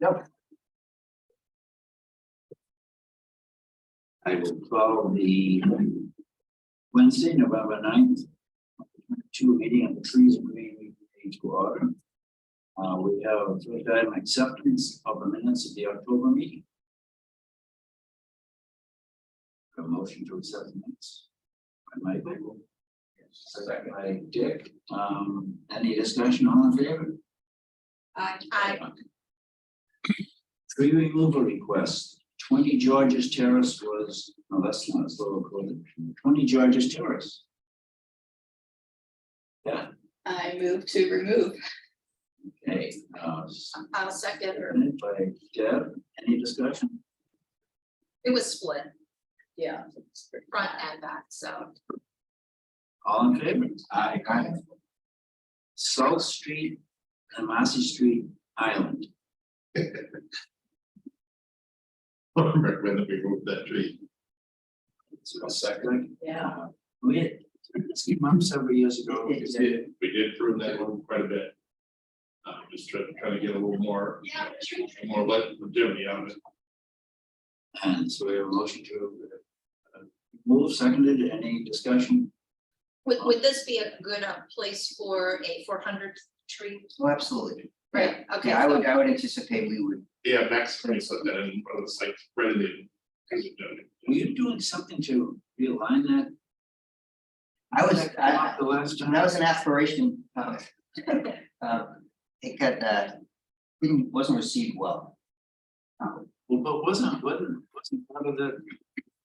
Yep. I will call the Wednesday, November 9th, meeting of the Trees and Green Committee to order. We have a first item, acceptance of the minutes of the October meeting. A motion to accept the minutes by Michael. Second by Dick. Any discussion? All in favor? Aye. Tree removal request. 20 Georges Terrace was, no, that's not as low. 20 Georges Terrace. Yeah. I move to remove. Okay. I'll second her. Seconded by Deb. Any discussion? It was split. Yeah, front and back, so. All in favor? Aye. South Street and Massey Street Island. Recommend that we move that tree. So a second. Yeah. We had months several years ago. We did prune that one quite a bit. Just trying to get a little more, more longevity out of it. And so we have a motion to move, seconded. Any discussion? Would this be a good place for a 400 tree? Oh, absolutely. Right, okay. Yeah, I would anticipate we would. Yeah, Max put that in one of the sites right in the. Were you doing something to realign that? The last time? That was an aspiration. It got, wasn't received well. Well, but wasn't part of the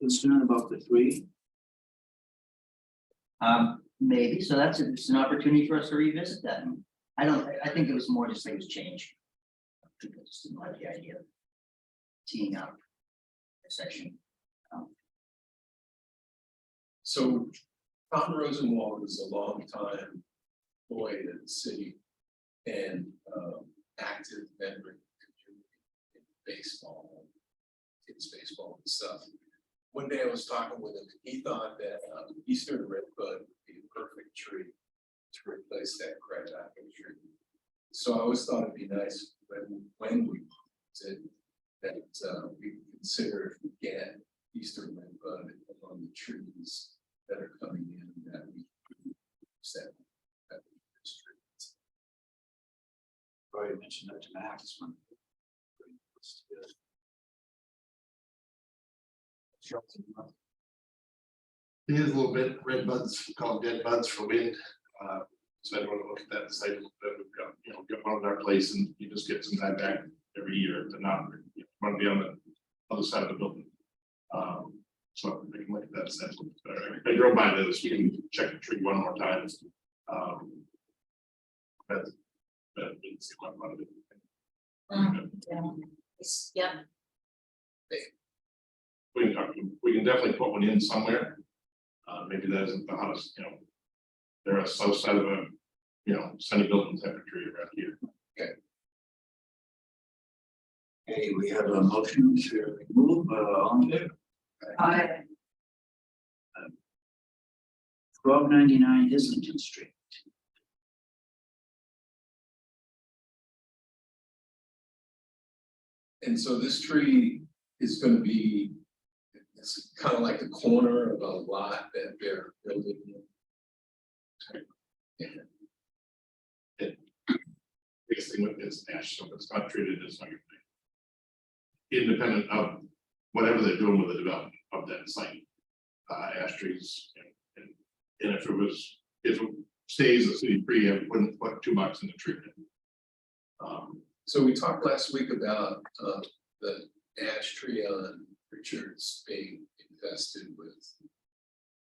concern about the tree? Maybe, so it's an opportunity for us to revisit that. I think it was more just things change. I just didn't like the idea of teeing up a section. So Tom Rosenwald was a long time employee at the city and active member of the community in baseball, kids baseball and stuff. One day I was talking with him, he thought that Eastern redbud would be a perfect tree to replace that crab apple tree. So I always thought it'd be nice when we did that we consider if we get Eastern redbud among the trees that are coming in that we set. Probably mentioned that to Max one. It is a little bit red buds, called dead buds for wind. So I want to look at that site that we've got, got one in our place and you just get some time back every year to not want to be on the other side of the building. So we can look at that site. I drove by this, we can check the tree one more time. That didn't see one of it. Yeah. We can definitely put one in somewhere. Maybe that isn't the hottest, they're a south side of a, sunny building type of tree around here. Okay, we have a motion to remove, all in favor? Aye. 1299 Islington Street. And so this tree is going to be, it's kind of like the corner of a lot that they're building. Biggest thing with this ash, so if it's not treated as like independent of whatever they're doing with the development of that site. Ash trees, and if it stays a city tree, I wouldn't put $2 in the tree. So we talked last week about the ash tree on Richards being infested with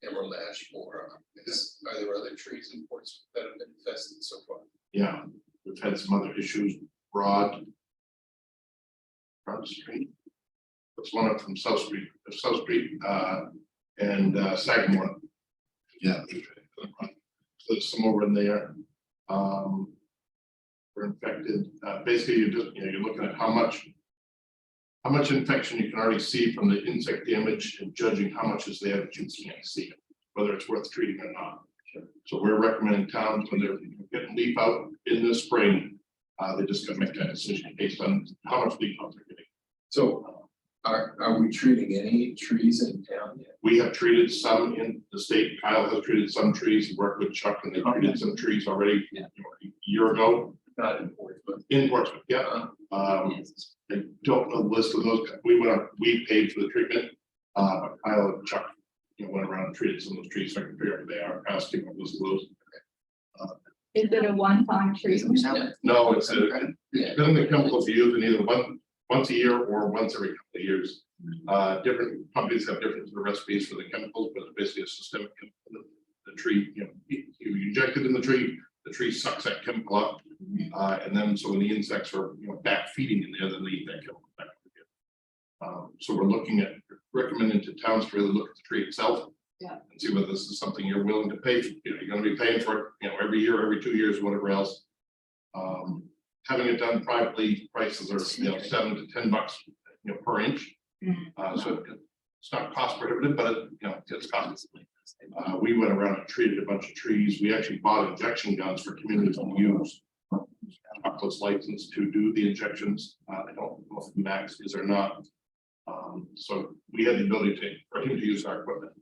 emerald ash borer. Are there other trees in Portsmouth that have been infested so far? Yeah, we've had some other issues. Broad Street. That's one up from South Street, and Sagamore. Yeah, so there's some over in there. We're infected. Basically, you're looking at how much infection you can already see from the insect damage and judging how much is there that you can't see, whether it's worth treating or not. So we're recommending towns when they're getting leaf out in the spring, They just gotta make that decision based on how much leaf they're getting. So are we treating any trees in town yet? We have treated some in the state. Kyle has treated some trees, worked with Chuck, and they treated some trees already, Yeah. a year ago Not in Portsmouth. in Portsmouth, yeah. I don't know the list of those. We paid for the treatment. But Kyle and Chuck, went around and treated some of those trees, so I can figure out who they are, asking what was those. Is it a one-time treatment? No, it's depending on the chemicals you use, and either once a year or once every couple of years. Different companies have different recipes for the chemicals, but it's basically a systemic chemical. The tree, you inject it in the tree sucks that chemical up. And then so when the insects are, back feeding in there, then they eat that chemical back again. So we're looking at recommending to towns to really look at the tree itself. Yeah. And see whether this is something you're willing to pay for. You're gonna be paying for it, every year, every 2 years, whatever else. Having it done privately, prices are, $7 to $10, per inch. So it's not cost prohibitive, but it's costly. We went around and treated a bunch of trees. We actually bought injection guns for communities to use. Chocolate's licensed to do the injections. I don't know if Max is or not. So we had the ability for him to use our equipment.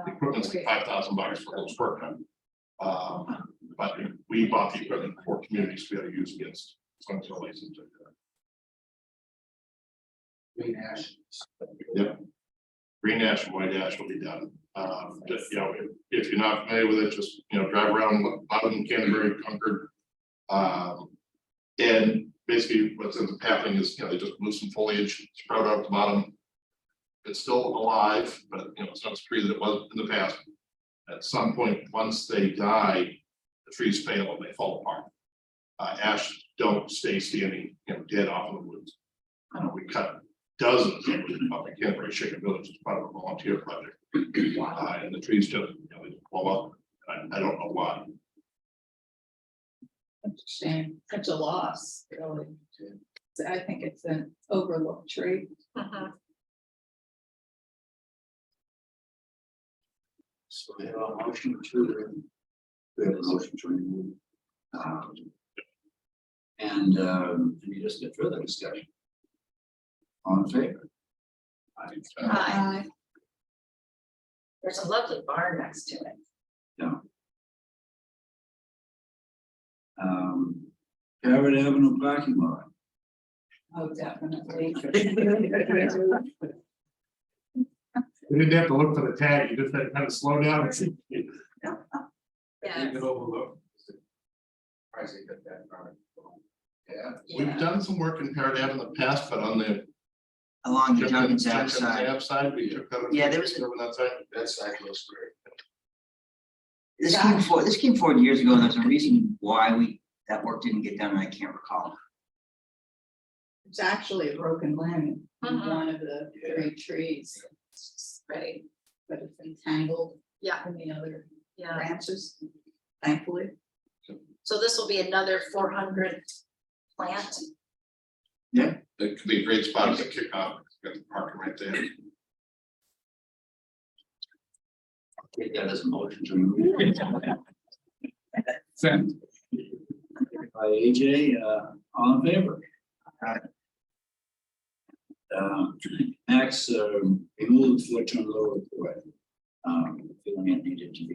The equipment's like $5,000 for those work done. But we bought the equipment for communities to be able to use against some of the license. Green ash. Yeah. Green ash and white ash will be done. If you're not familiar with it, just, drive around Loudon, Canterbury, Concord. And basically what's happening is, they just lose some foliage, sprout out the bottom. It's still alive, but it's not a tree that it was in the past. At some point, once they die, the trees fail and they fall apart. Ash don't stay standing, dead off in the woods. We cut dozens of them up in Canterbury Chicken Village as part of a volunteer project. And the trees just, they just blow up. I don't know why. That's a shame, such a loss, really. So I think it's an overlooked tree. So we have a motion to. We have a motion to remove. And just get further discussion. All in favor? Hi. There's a lovely bar next to it. Parrot Avenue parking lot. Oh, definitely. You didn't have to look for the tag, you just had to kind of slow down and see. Yeah. We've done some work in Parrot Ave in the past, but on the. Along the Junkins Ave Junkins side. Ave side, we took that. Yeah, there was a- over that side. That side looks great. This came forward years ago, and there's a reason why that work didn't get done, and I can't recall. It's actually a broken limb in Mhm. one of the three trees, Right, but it's entangled yeah, in the other yeah. branches, thankfully. So this will be another 400 plant. It could be a great spot to kick off, got the parking right there. Take that as a motion to remove. Send. By AJ, all in favor? Next, remove the 4-ton lower report. Feeling it needed to be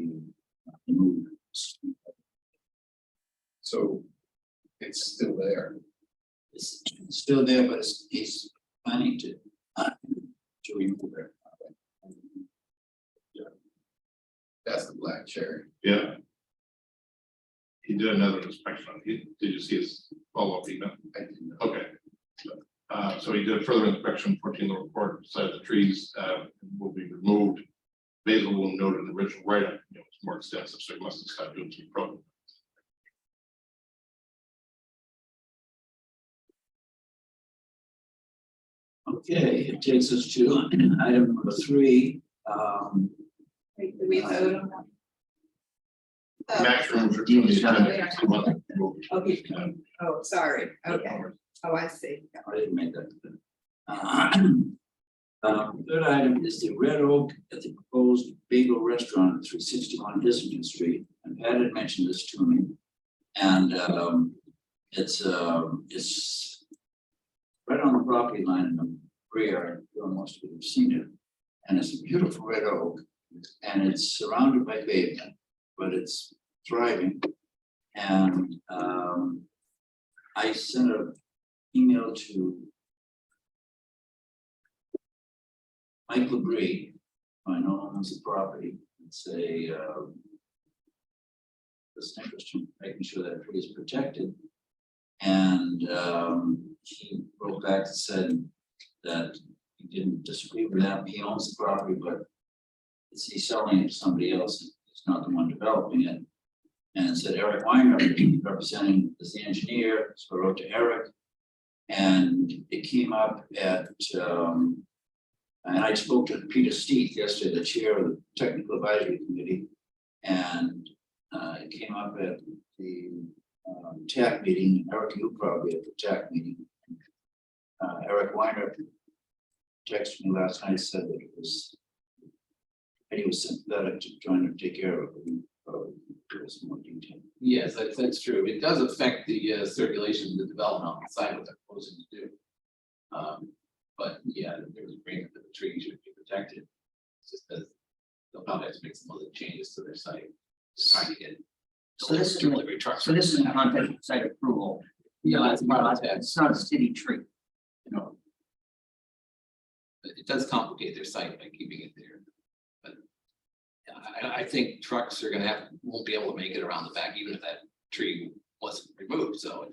removed. So it's still there. It's still there, but he's planning to remove it. That's the black cherry. Yeah. He did another inspection. Did you see his follow-up email? I didn't know. Okay. So he did a further inspection, 14 the report, beside the trees will be removed. Basil will note in the original write-up, it's more extensive, so he must have started doing some program. Okay, it takes us to item number 3. Wait, do we vote on that? Oh, Max rooms are Dean is 2 months. Okay, oh, sorry, okay, oh, I see. I didn't make that. Third item is the Red Oak at the proposed bagel restaurant at 361 Islington Street. And Pat had mentioned this to me. And It's right on the property line in the rear, most of you have seen it. And it's a beautiful red oak, and it's surrounded by pavement, but it's thriving. And I sent an email to Mike Labrie, who I know owns the property, and say, there's interest in making sure that tree is protected. And he wrote back and said that he didn't disagree with that. He owns the property, but he's selling it to somebody else. He's not the one developing it. And said Eric Weiner, representing as the engineer, so I wrote to Eric. And it came up at, and I spoke to Peter Steeth yesterday, the chair of the technical advisory committee. And it came up at the TAC meeting. Eric, you probably at the TAC meeting. Eric Weiner texted me last night, said that he was sympathetic to trying to take care of it. Give us more detail. Yes, that's true. It does affect the circulation of the development on the side, what they're proposing to do. But yeah, there's agreement that the tree should be protected. It's just that they'll probably have to make some other changes to their site, just trying to get. So this is, delivery trucks. so this is in context of site approval. Yeah, that's part of that. It's not a city tree. No. But it does complicate their site by keeping it there. But yeah, I think trucks are gonna won't be able to make it around the back, even if that tree wasn't removed, so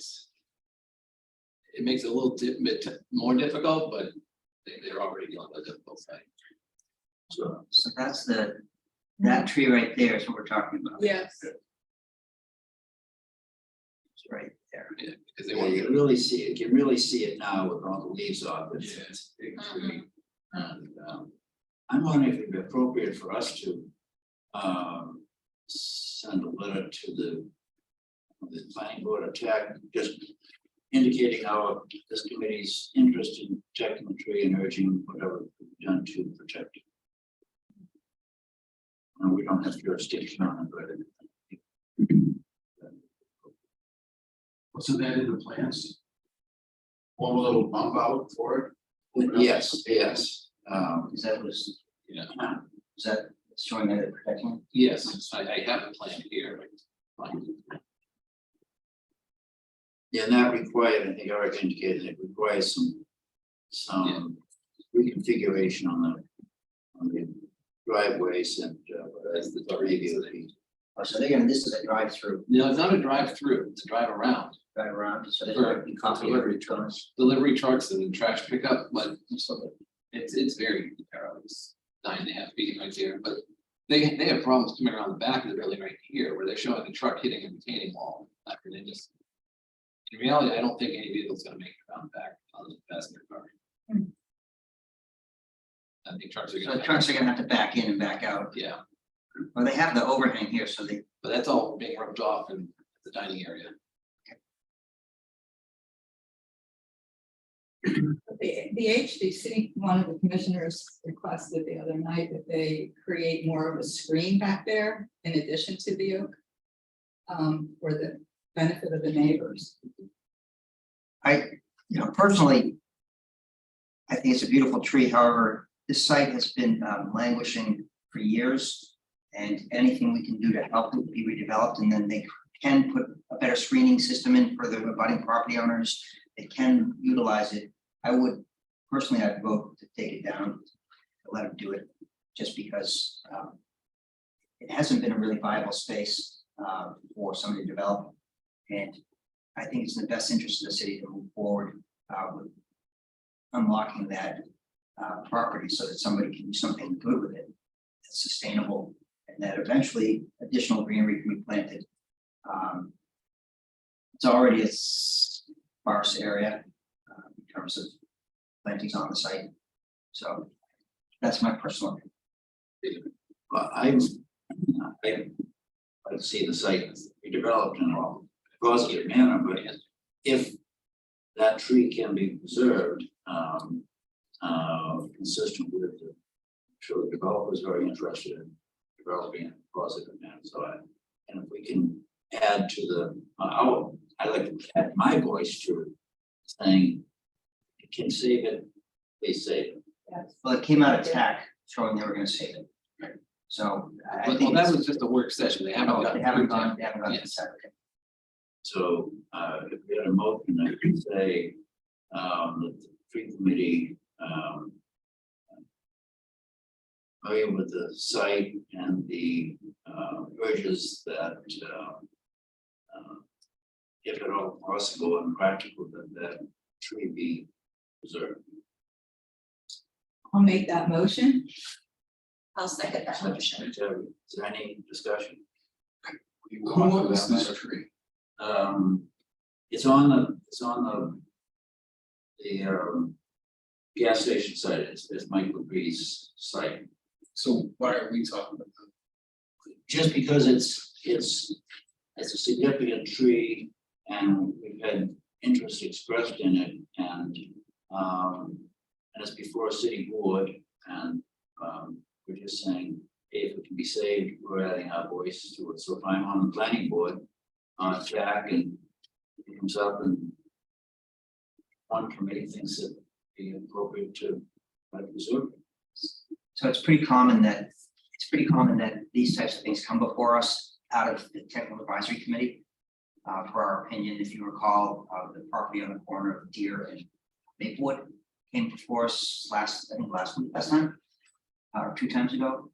it makes it a little bit more difficult, but they're already dealing with a difficult site. So that's that tree right there is what we're talking about. Yes. It's right there. Yeah, because they Yeah, want you to. can really see it. You can really see it now with all the leaves off. Yeah. It's a big tree. And I'm wondering if it'd be appropriate for us to send a letter to the planning board of TAC, just indicating our this committee's interest in protecting the tree and urging whatever can be done to protect it. And we don't have jurisdiction on it, but Wasn't that in the plans? One little bump out for it? yes. Is that was, Yeah. is that showing that it's protecting? Yes, I have a plan here, but Yeah, and that required, I think Eric indicated, it requires some reconfiguration on the driveways and the review. Oh, so they're gonna, this is a drive-through, no, it's not a drive-through, it's a drive around. drive around, so there's For gonna be coffee. delivery trucks. Delivery trucks and trash pickup, but it's very narrow, it's 9.5 feet right there, but they have problems coming around the back of the building right here, where they're showing the truck hitting a retaining wall. After they just. In reality, I don't think any vehicle's gonna make it around back on the passenger car. I think trucks are So gonna. the trucks are gonna have to back in and back out. Yeah, Well, they have the overhang here, so they, but that's all being rubbed off in the dining area. The HDC, one of the commissioners requested the other night that they create more of a screen back there in addition to the oak. For the benefit of the neighbors. personally, I think it's a beautiful tree. However, this site has been languishing for years. And anything we can do to help it be redeveloped, and then they can put a better screening system in for the abutting property owners. They can utilize it. I would personally, I'd vote to take it down, to let them do it, just because it hasn't been a really viable space for somebody to develop. And I think it's in the best interest of the city to move forward with unlocking that property so that somebody can do something good with it, that's sustainable, and that eventually additional greenery can be planted. It's already a sparse area in terms of plantings on the site. So that's my personal opinion. But I'd like to see the site redeveloped in a positive manner, but if that tree can be preserved, consistent with the, I'm sure the developer is very interested in developing in a positive manner, so and if we can add to the, our I like to add my voice to it, saying, you can save it, they save it. Well, it came out of TAC showing they were gonna save it. So I Well, think that it's- was just a work session. They haven't no, got. they haven't gone to Yes. TAC. So, if we had a motion, I could say, that the tree committee, familiar with the site and the, urges that, if at all possible and practical, that tree be preserved. I'll make that motion. I'll second that motion. Is there any discussion? Who owns this tree? It's on the gas station site, it's Michael Bree's site. So why are we talking about that? Just because it's a significant tree and we've had interest expressed in it and it's before a city board and we're just saying, hey, if it can be saved, we're adding our voice to it. So if I'm on the planning board, Jack and he comes up and one committee thinks it be appropriate to preserve it. So it's pretty common that these types of things come before us out of the technical advisory committee. For our opinion, if you recall, the property on the corner of Deer and Maplewood came before us last time, or 2 times ago.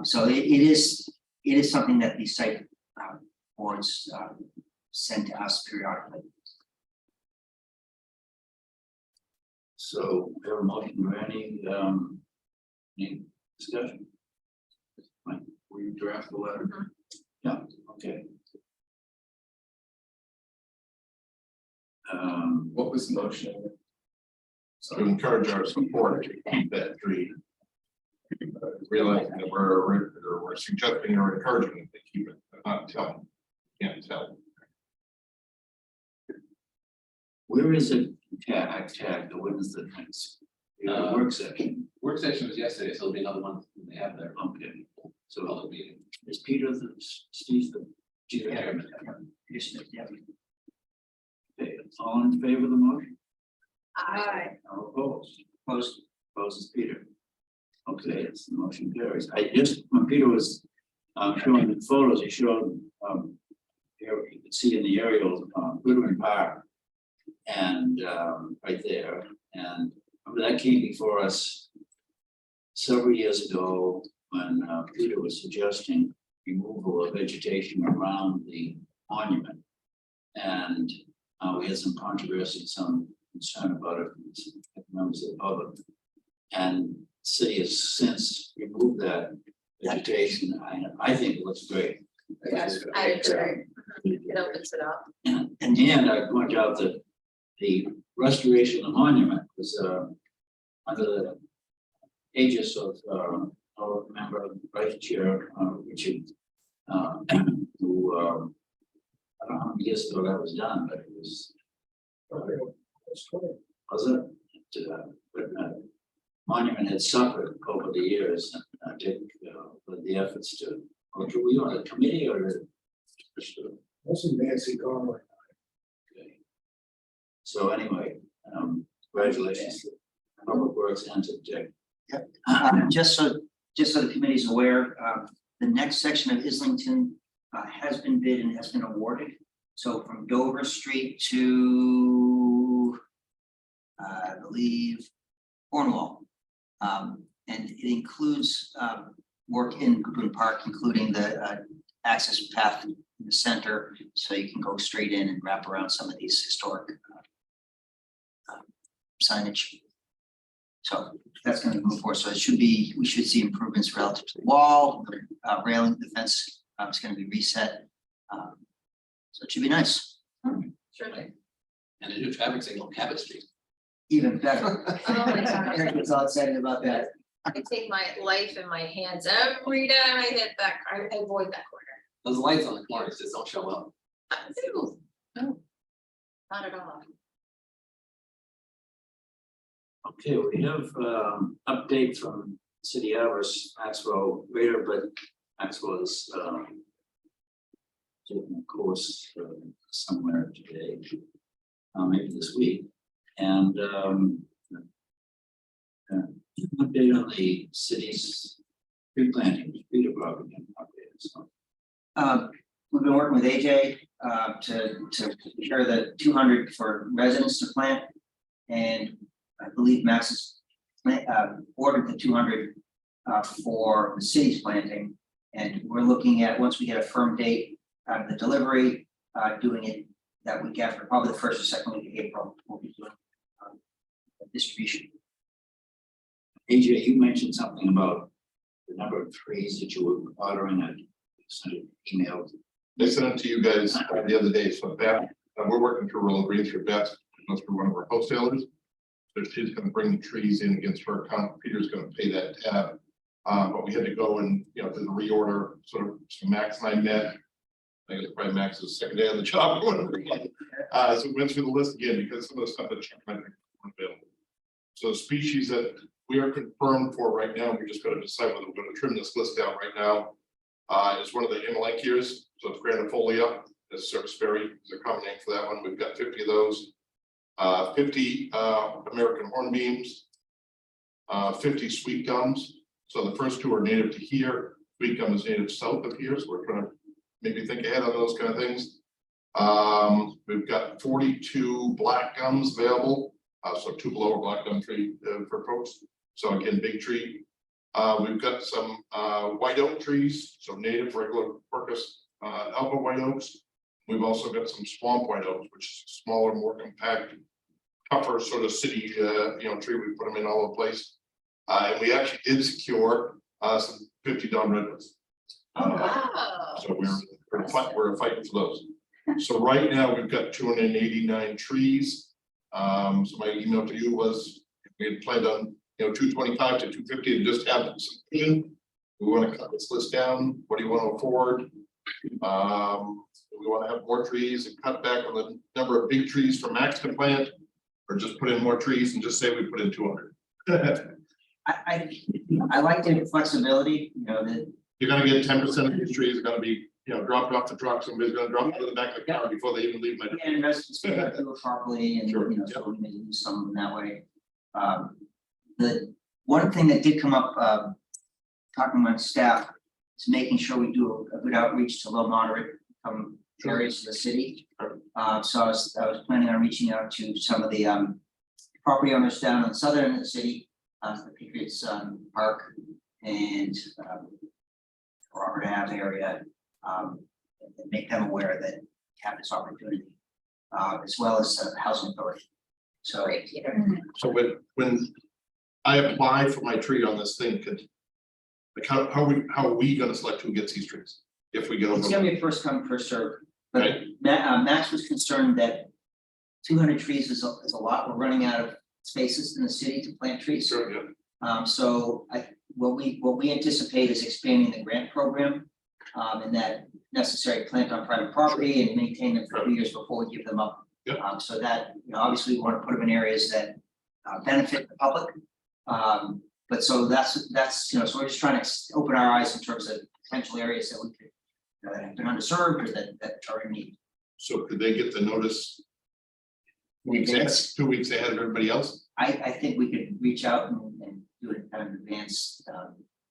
So it is something that these site boards send to us periodically. So we have a motion or any discussion? Will you draft the letter? Yeah, okay. What was the motion? To encourage our support to keep that tree. Realizing that we're suggesting or encouraging them to keep it, but not telling, can't tell. Where is it tagged, or when is the next? Work session, Work session was yesterday, so there'll be another one they have there. okay, so Public meeting. is Peter Steve's the Yeah. chairman? Yeah. Okay, all in favor of the motion? Aye. All opposed? Opposed? Opposed is Peter. Okay, it's the motion carries. I just, when Peter was showing the photos, he showed here you could see in the aerial Goodwin Park. And right there, and that came before us several years ago when Peter was suggesting removal of vegetation around the monument. And we had some controversy, some concern about it from some members of the public. And the city has since removed that vegetation. I think it looks great. Yes, I agree. It opens it up. And I point out that the restoration of the monument was under the aegis of our member, Vice Chair Richard, who I don't know how many years ago that was done, but it was. Was it? But monument had suffered over the years, and I think with the efforts to. Or do we on a committee or? Mostly Nancy Conway. Okay. So anyway, congratulations, to Public Works and to Dick. Just so the committee's aware, the next section of Islington has been bid and has been awarded. So from Dover Street to, I believe, Cornwall. And it includes work in Goodwin Park, including the access path in the center, so you can go straight in and wrap around some of these historic signage. So that's going to move forward. So we should see improvements relative to the wall, the railing, the fence is going to be reset. So it should be nice, Sure do. And a new traffic signal on Cabot Street. even better. Oh my God. Eric gets all excited about that. I take my life in my hands every time I hit that, I avoid that corner. Those lights on the corners just don't show up. No, not at all. Okay, we have update from City Hours, Maxwell Grader, but Maxwell is taking a course somewhere today, maybe this week, and update on the city's tree planting, tree development update. So, We've been working with AJ to secure the 200 for residents to plant. And I believe Max has ordered the 200 for the city's planting. And we're looking at, once we get a firm date out of the delivery, doing it that week after, probably the first or second week of April, we'll be doing distribution. AJ, you mentioned something about the number of trees that you were ordering. I sent an email. I sent it to you guys the other day, so Beth, we're working through Royal Greens for Beth, goes through one of our wholesalers. So she's gonna bring the trees in against her account, Peter's gonna pay that tab. But we had to go and, do the reorder, sort of, so Max and I met. I guess probably Max's second day on the job, or whatever. So we went through the list again, because some of the stuff that Chuck might think weren't available. So species that we are confirmed for right now, we just gotta decide whether we're gonna trim this list down right now. Is one of the Amelanchiers, so it's grandifolia, it's serviceberry, is a common name for that one. We've got 50 of those. 50 American hornbeams, 50 sweet gums. So the first two are native to here. Sweet gum is native south of here, so we're trying to maybe think ahead on those kind of things. We've got 42 black gums available, so tupelo or black gum tree for folks. So again, big tree. We've got some white oak trees, so native regular Quercus alba white oaks. We've also got some swamp white oaks, which is smaller, more compact, tougher sort of city, tree. We put them in all over the place. And we actually did secure some 50 Don redwoods. Wow. So we're fighting for those. So right now we've got 289 trees. So my email to you was we had planned on 225 to 250 and just have some in. We want to cut this list down. What do you want to afford? We want to have more trees and cut back on the number of big trees for Max to plant, or just put in more trees and just say we put in 200. I like the flexibility, that You're gonna get 10% of these trees are gonna be, dropped off the truck. Somebody's gonna drop it to the back of the car before they even leave my. and residents can do it properly and, Sure. so we may use some of them that way. The one thing that did come up, talking with staff, is making sure we do a good outreach to low moderate areas of the city. So I was planning on reaching out to some of the property owners down on the southern end of the city, the Patriots Park and Robert Ave area, and make them aware that we have this opportunity, as well as the housing authority. So Great, Peter. So when I apply for my tree on this thing, like how are we gonna select who gets these trees? If we get it's over, gonna be a first come, first served. But right? Max was concerned that 200 trees is a lot. We're running out of spaces in the city to plant trees. Sure, yeah. So what we anticipate is expanding the grant program, and that necessary plant on private property and maintain them for 2 years before we give them up. Yep. So that, obviously we want to put them in areas that benefit the public. But so that's, so we're just trying to open our eyes in terms of potential areas that we could, that have been underserved or that are in need. So could they get the notice? Weeks ahead, 2 weeks ahead of everybody else, I think we could reach out and do it kind of advance,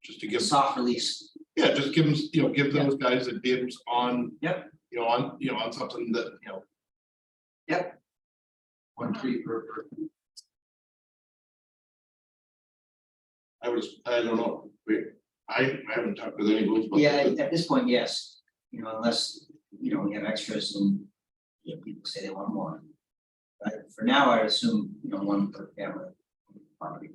just to give, soft release. yeah, just give them, give those guys the dibs on. Yep. On something that, Yep. one tree per. I don't know, I haven't talked with any rules. about Yeah, that. at this point, yes, unless, we have extras and people say they want more. But for now, I assume, one per family property.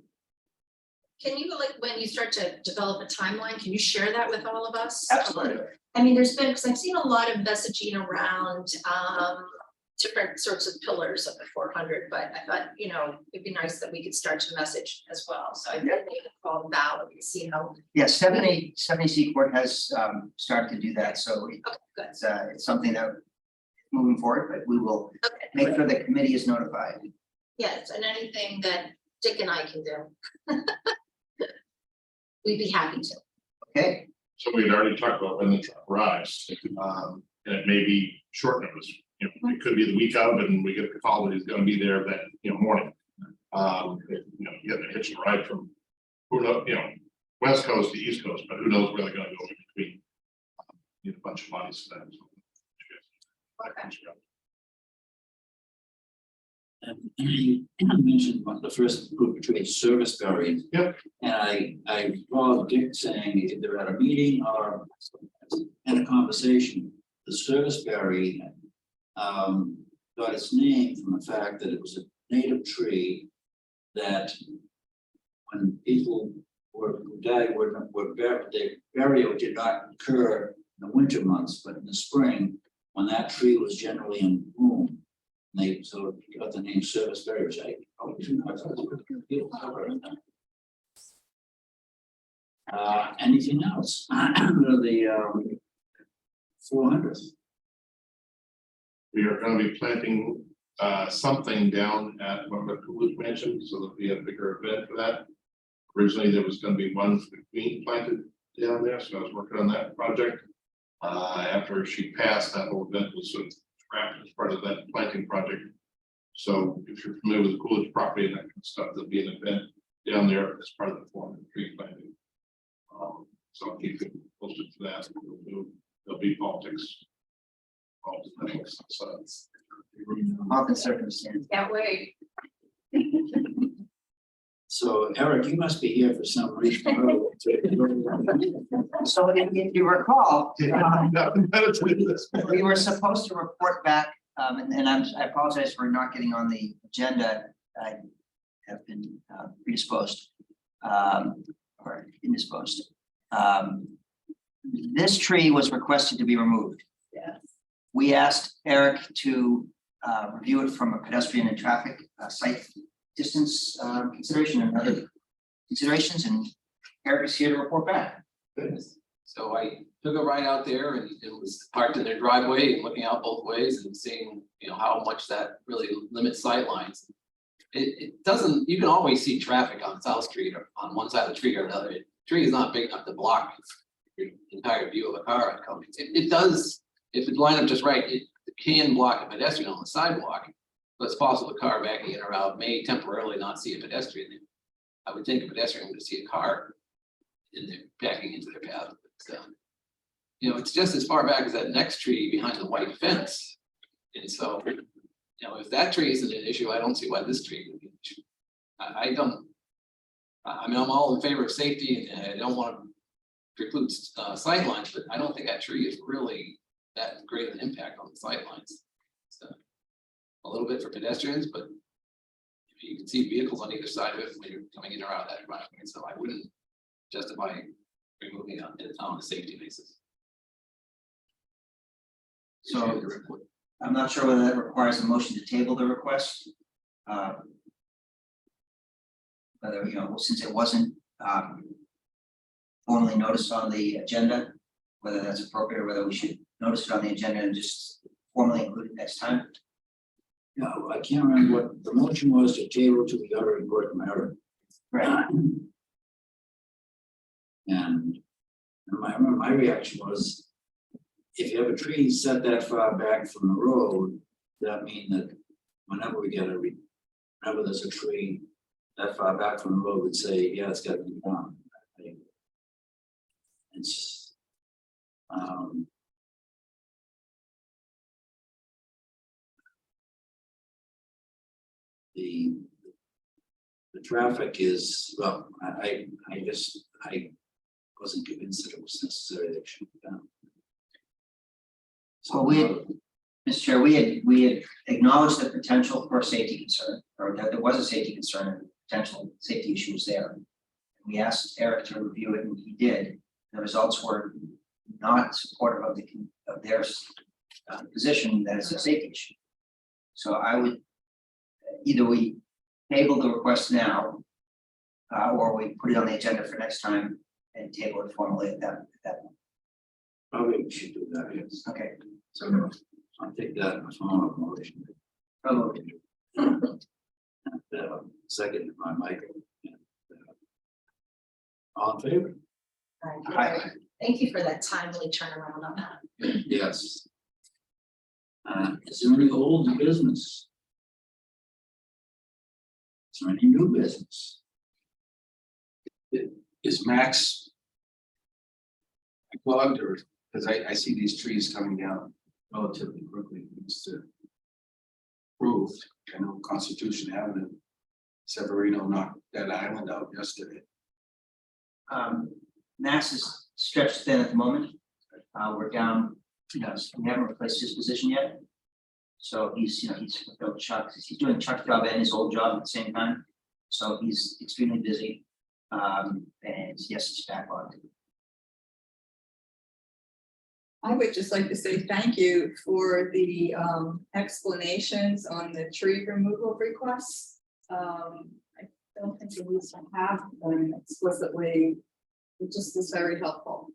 Can you, like, when you start to develop a timeline, can you share that with all of us? Absolutely. I mean, there's been, because I've seen a lot of messaging around different sorts of pillars of the 400, but I thought, it'd be nice that we could start to message as well. So I think we can call Val and see how. Yeah, 70 Secord has started to do that, so Okay, good. it's something that moving forward, but we will Okay. make sure the committee is notified. Yes, and anything that Dick and I can do. We'd be happy to. Okay, So we had already talked about when the truck arrives, And it may be short notice, you know, it could be the week of and we get the call that he's gonna be there that, morning. You know, you get a hitch ride from, who knows, west coast to east coast, but who knows where they're gonna go in between. Need a bunch of money spent. Okay. And you mentioned about the first group of trees, service berry. Yep. And I recall Dick saying either at a meeting or in a conversation, the service berry got its name from the fact that it was a native tree that when people who died were buried, their burial did not occur in the winter months, but in the spring, when that tree was generally in bloom. They sort of got the name service berry, which I always knew. I thought it was a beautiful cover. Anything else? The 400th. We are gonna be planting something down at one of the Coolidge Mansion, so that we have a bigger event for that. Originally, there was gonna be one for the Queen planted down there, so I was working on that project. After she passed, that whole event was sort of scrapped as part of that planting project. So if you're familiar with the Coolidge property and that kind of stuff, there'll be an event down there as part of the 400 tree planting. So I'll keep you posted for that. There'll be politics. So it's. Market circumstance. Can't wait. So Eric, you must be here for some reason. So if you recall, Yeah. we were supposed to report back, and I apologize for not getting on the agenda. I have been predisposed or indisposed. This tree was requested to be removed. Yes. We asked Eric to review it from a pedestrian and traffic site distance consideration and other considerations, and Eric is here to report back. So I took a ride out there and it was parked in their driveway and looking out both ways and seeing, how much that really limits sight lines. It doesn't, you can always see traffic on South Street or on one side of the tree or another. Tree is not big enough to block your entire view of a car coming. It does, if it's lined up just right, it can block a pedestrian on the sidewalk. But it's possible a car backing in or out may temporarily not see a pedestrian. I would think a pedestrian would see a car in there backing into their path. So, it's just as far back as that next tree behind the white fence. And so, if that tree isn't an issue, I don't see why this tree would be an issue. I'm all in favor of safety and I don't want to preclude sight lines, but I don't think that tree is really that great of an impact on the sight lines. So a little bit for pedestrians, but you can see vehicles on either side of it when you're coming in or out of that driveway. So I wouldn't justify removing it on a safety basis. So I'm not sure whether that requires a motion to table the request. Whether, since it wasn't formally noticed on the agenda, whether that's appropriate or whether we should notice it on the agenda and just formally include it next time. No, I can't remember what the motion was to table to the other important matter. Right. And my reaction was, if you have a tree set that far back from the road, that means that whenever whenever there's a tree that far back from the road, would say, yeah, it's got to be done. It's the traffic is, well, I wasn't convinced that it was necessary that it should be done. So Mr. Chair, we had acknowledged the potential for a safety concern, or that there was a safety concern and potential safety issues there. We asked Eric to review it and he did. The results were not supportive of their position that it's a safety issue. So I would, either we table the request now, or we put it on the agenda for next time and table it formally at that point. Probably we should do that, yes. Okay. So I'll take that as one of motion. Second by Michael. All in favor? Aye. Thank you for that timely turnaround on that. Yes. Is there any old business? Is there any new business? Is Max plugged, or, because I see these trees coming down relatively quickly, it's approved, I know Constitution Avenue. Severino knocked that island out yesterday. Mass is stretched thin at the moment. We're down, we haven't replaced his position yet. So he's fulfilled he's doing Chuck's job and his old job at the same time. So he's extremely busy. And yes, it's backlogged. I would just like to say thank you for the explanations on the tree removal requests. I don't think we used to have them explicitly. It just was very helpful.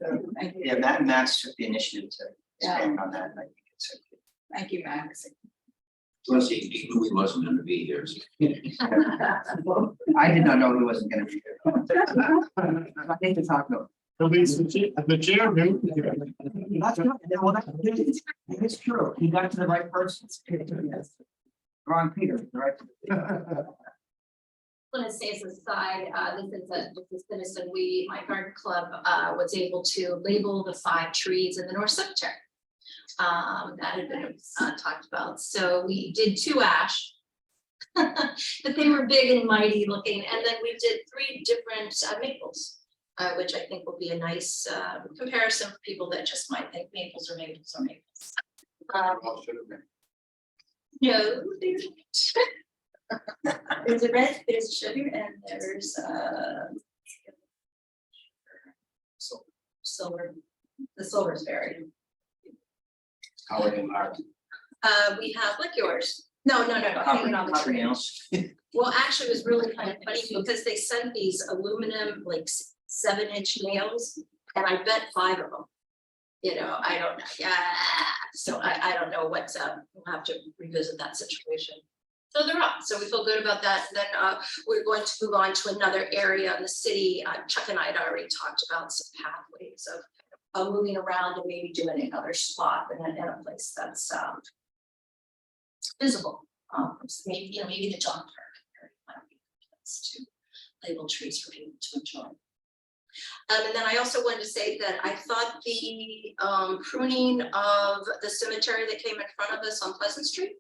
So thank you. Yeah, Matt and Max took the initiative to expand on that. And I think it's Thank you, Max. Plus, he knew he wasn't gonna be here. So I did not know he wasn't gonna be there. I need to talk to him. The chair knew. That's good. Well, it's true. He got to the right person. Wrong Peter, the right. Want to say as a side, this is citizen, my garden club, was able to label the 5 trees in the North Cemetery. That had been talked about, so we did 2 ash. But they were big and mighty looking, and then we did 3 different maples. Which I think will be a nice comparison for people that just might think maples are maples are maples. No, there's a red, there's a sugar, and there's silver. The silver is buried. Howard and Mark. We have like yours. No, hanging on the Copper tree. nails. Well, actually, it was really kind of funny because they sent these aluminum, like 7-inch nails, and I bet 5 of them. I don't know. Yeah, so I don't know what's up. We'll have to revisit that situation. So they're up. So we feel good about that. And then we're going to move on to another area in the city. Chuck and I had already talked about some pathways of moving around and maybe doing another spot in a place that's visible. Maybe the dog park might be a place to label trees for people to enjoy. And then I also wanted to say that I thought the pruning of the cemetery that came in front of us on Pleasant Street.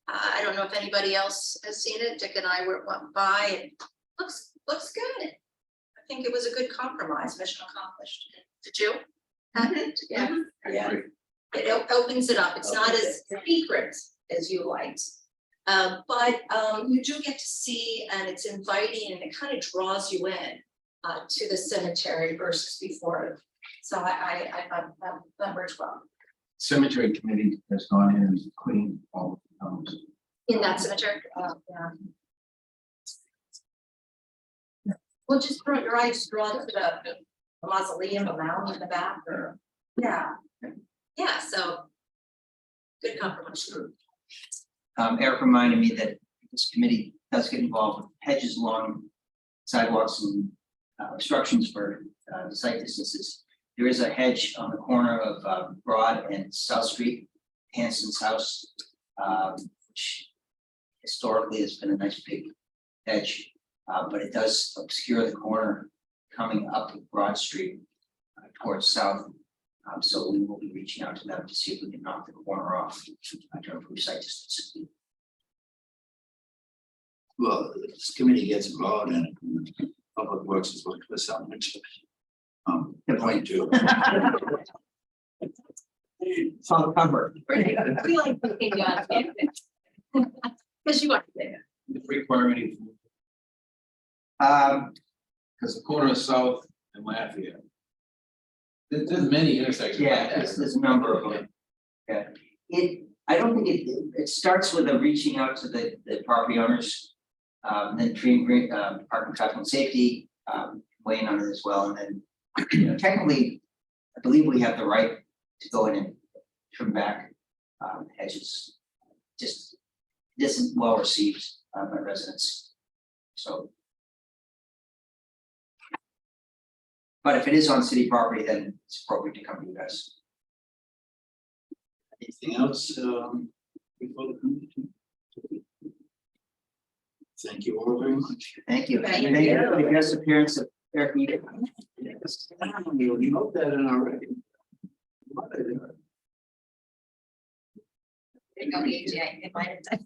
I don't know if anybody else has seen it. Dick and I went by. And looks good. I think it was a good compromise. Mission accomplished. Did you? Yeah. It opens it up. It's not as secret as you liked. But you do get to see, and it's inviting, and it kind of draws you in to the cemetery versus before. So I thought that works well. Cemetery committee has gone in and cleaned all the homes. In that cemetery. Yeah. Well, just draw your eyes, draw to the mausoleum, a mound in the back, or yeah. So good compromise. Eric reminded me that this committee does get involved with hedges along sidewalks and obstructions for site distances. There is a hedge on the corner of Broad and South Street, Hanson's house, which historically has been a nice big hedge, but it does obscure the corner coming up Broad Street towards south. So we will be reaching out to them to see if we can knock the corner off to improve site distance. Well, this committee gets involved in it. Public Works is looking for something. Good Point 2. It's on the cover. We like looking at because you want to say The requirement. Um, Because the corner of South and Lafayette. There's many intersections. like Yeah, that. there's a number of them. Yeah, I don't think it starts with a reaching out to the property owners. Then tree and green, Park and Traffic and Safety, weighing on it as well, and then, technically, I believe we have the right to go in and trim back hedges. Just, this is well received by residents, so. But if it is on city property, then it's appropriate to come to you guys. Anything else, before the committee? Thank you all very much. Thank you. Thank Thank you for you. the guest appearance of Eric. Egan. We note that in our record. There you go, AJ, it might have done.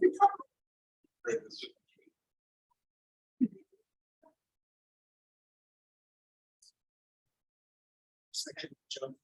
Section, John.